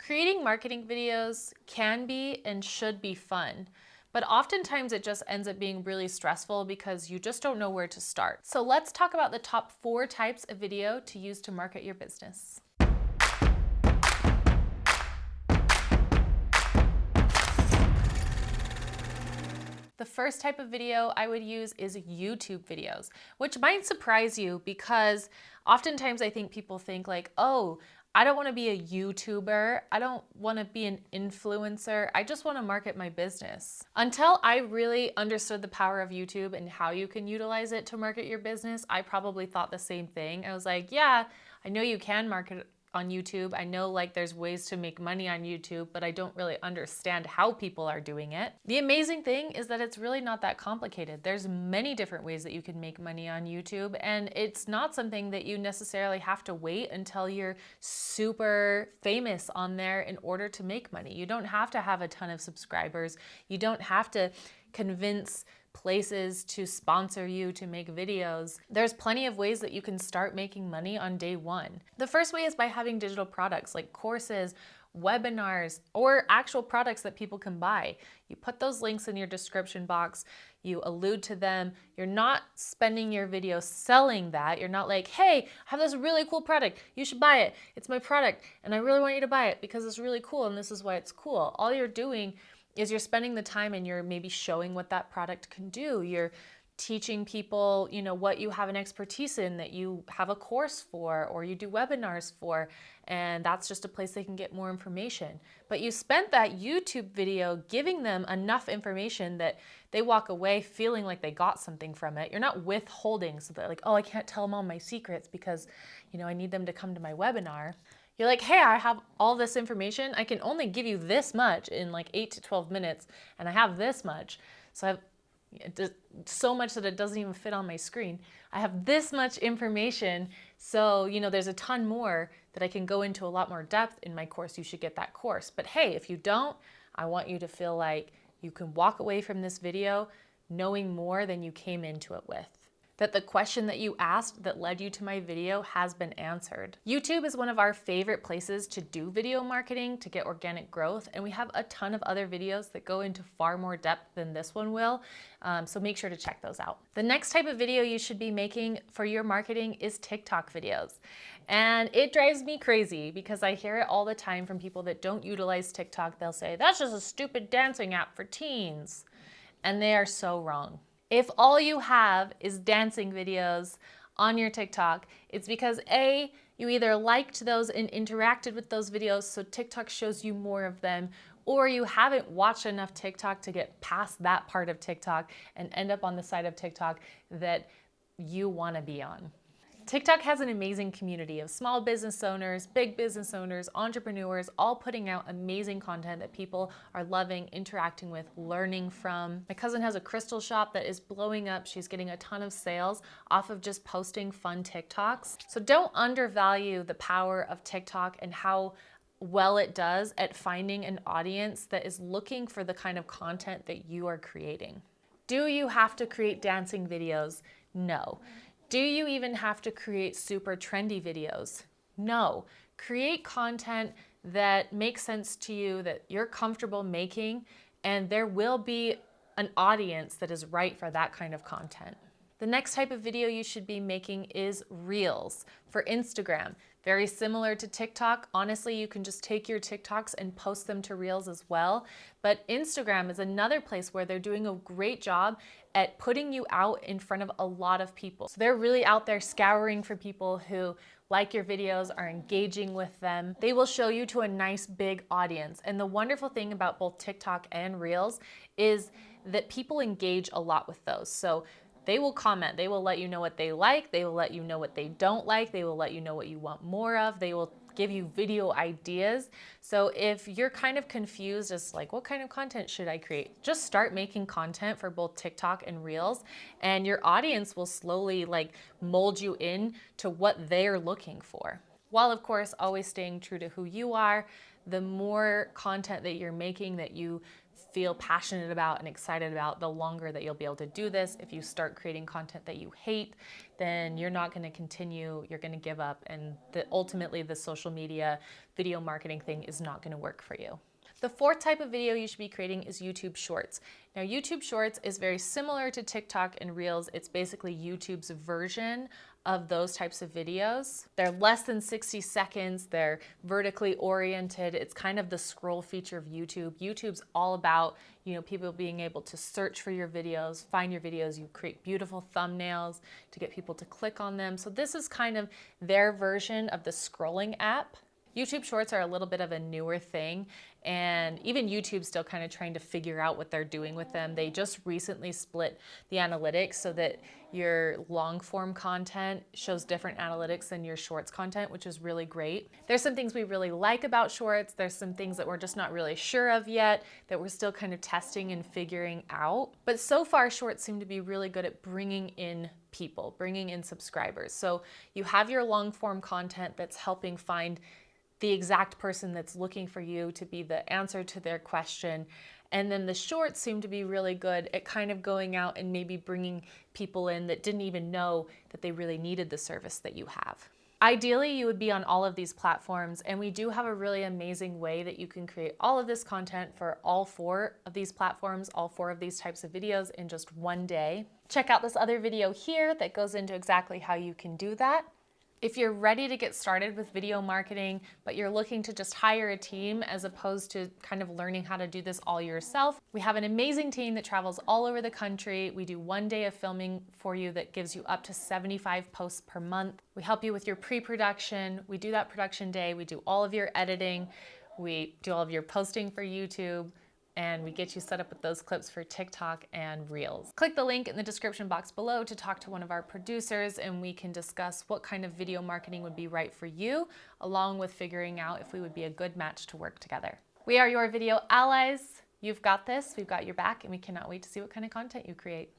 Creating marketing videos can be and should be fun, but oftentimes it just ends up being really stressful because you just don't know where to start. So let's talk about the top 4 types of video to use to market your business. The first type of video I would use is YouTube videos, which might surprise you because oftentimes I think people think like, oh, I don't want to be a YouTuber. I don't want to be an influencer. I just want to market my business. Until I really understood the power of YouTube and how you can utilize it to market your business, I probably thought the same thing. I was like, yeah, I know you can market on YouTube. I know like there's ways to make money on YouTube, but I don't really understand how people are doing it. The amazing thing is that it's really not that complicated. There's many different ways that you can make money on YouTube, and it's not something that you necessarily have to wait until you're super famous on there in order to make money. You don't have to have a ton of subscribers. You don't have to convince places to sponsor you to make videos. There's plenty of ways that you can start making money on day one. The first way is by having digital products like courses, webinars, or actual products that people can buy. You put those links in your description box, you allude to them. You're not spending your video selling that. You're not like, hey, I have this really cool product. You should buy it. It's my product and I really want you to buy it because it's really cool and this is why it's cool. All you're doing is you're spending the time and you're maybe showing what that product can do. You're teaching people, what you have an expertise in that you have a course for or you do webinars for, and that's just a place they can get more information. But you spent that YouTube video giving them enough information that they walk away feeling like they got something from it. You're not withholding so that like, oh, I can't tell them all my secrets because, I need them to come to my webinar. You're like, hey, I have all this information. I can only give you this much in like 8 to 12 minutes, and I have this much. So I have so much that it doesn't even fit on my screen. I have this much information. So, there's a ton more that I can go into a lot more depth in my course. You should get that course. But hey, if you don't, I want you to feel like you can walk away from this video knowing more than you came into it with. That the question that you asked that led you to my video has been answered. YouTube is one of our favorite places to do video marketing to get organic growth, and we have a ton of other videos that go into far more depth than this one will, so make sure to check those out. The next type of video you should be making for your marketing is TikTok videos. And it drives me crazy because I hear it all the time from people that don't utilize TikTok. They'll say, that's just a stupid dancing app for teens. And they are so wrong. If all you have is dancing videos on your TikTok, it's because A, you either liked those and interacted with those videos so TikTok shows you more of them, or you haven't watched enough TikTok to get past that part of TikTok and end up on the side of TikTok that you want to be on. TikTok has an amazing community of small business owners, big business owners, entrepreneurs, all putting out amazing content that people are loving, interacting with, learning from. My cousin has a crystal shop that is blowing up. She's getting a ton of sales off of just posting fun TikToks. So don't undervalue the power of TikTok and how well it does at finding an audience that is looking for the kind of content that you are creating. Do you have to create dancing videos? No. Do you even have to create super trendy videos? No. Create content that makes sense to you, that you're comfortable making, and there will be an audience that is right for that kind of content. The next type of video you should be making is Reels for Instagram. Very similar to TikTok. Honestly, you can just take your TikToks and post them to Reels as well. But Instagram is another place where they're doing a great job at putting you out in front of a lot of people. So they're really out there scouring for people who like your videos, are engaging with them. They will show you to a nice big audience. And the wonderful thing about both TikTok and Reels is that people engage a lot with those. So they will comment, they will let you know what they like, they will let you know what they don't like, they will let you know what you want more of, they will give you video ideas. So if you're kind of confused as like, what kind of content should I create? Just start making content for both TikTok and Reels, and your audience will slowly like mold you in to what they're looking for. While of course always staying true to who you are, the more content that you're making that you feel passionate about and excited about, the longer that you'll be able to do this. If you start creating content that you hate, then you're not going to continue, you're going to give up, and ultimately the social media video marketing thing is not going to work for you. The fourth type of video you should be creating is YouTube Shorts. Now, YouTube Shorts is very similar to TikTok and Reels. It's basically YouTube's version of those types of videos. They're less than 60 seconds. They're vertically oriented. It's kind of the scroll feature of YouTube. YouTube's all about, people being able to search for your videos, find your videos. You create beautiful thumbnails to get people to click on them. So this is kind of their version of the scrolling app. YouTube Shorts are a little bit of a newer thing, and even YouTube's still kind of trying to figure out what they're doing with them. They just recently split the analytics so that your long form content shows different analytics than your Shorts content, which is really great. There's some things we really like about Shorts. There's some things that we're just not really sure of yet, that we're still kind of testing and figuring out. But so far, Shorts seem to be really good at bringing in people, bringing in subscribers. So you have your long form content that's helping find the exact person that's looking for you to be the answer to their question. And then the Shorts seem to be really good at kind of going out and maybe bringing people in that didn't even know that they really needed the service that you have. Ideally, you would be on all of these platforms, and we do have a really amazing way that you can create all of this content for all 4 of these platforms, all 4 of these types of videos in just one day. Check out this other video here that goes into exactly how you can do that. If you're ready to get started with video marketing, but you're looking to just hire a team as opposed to kind of learning how to do this all yourself, we have an amazing team that travels all over the country. We do 1 day of filming for you that gives you up to 75 posts per month. We help you with your pre-production. We do that production day. We do all of your editing. We do all of your posting for YouTube, and we get you set up with those clips for TikTok and Reels. Click the link in the description box below to talk to one of our producers, and we can discuss what kind of video marketing would be right for you, along with figuring out if we would be a good match to work together. We are your video allies. You've got this, we've got your back, and we cannot wait to see what kind of content you create.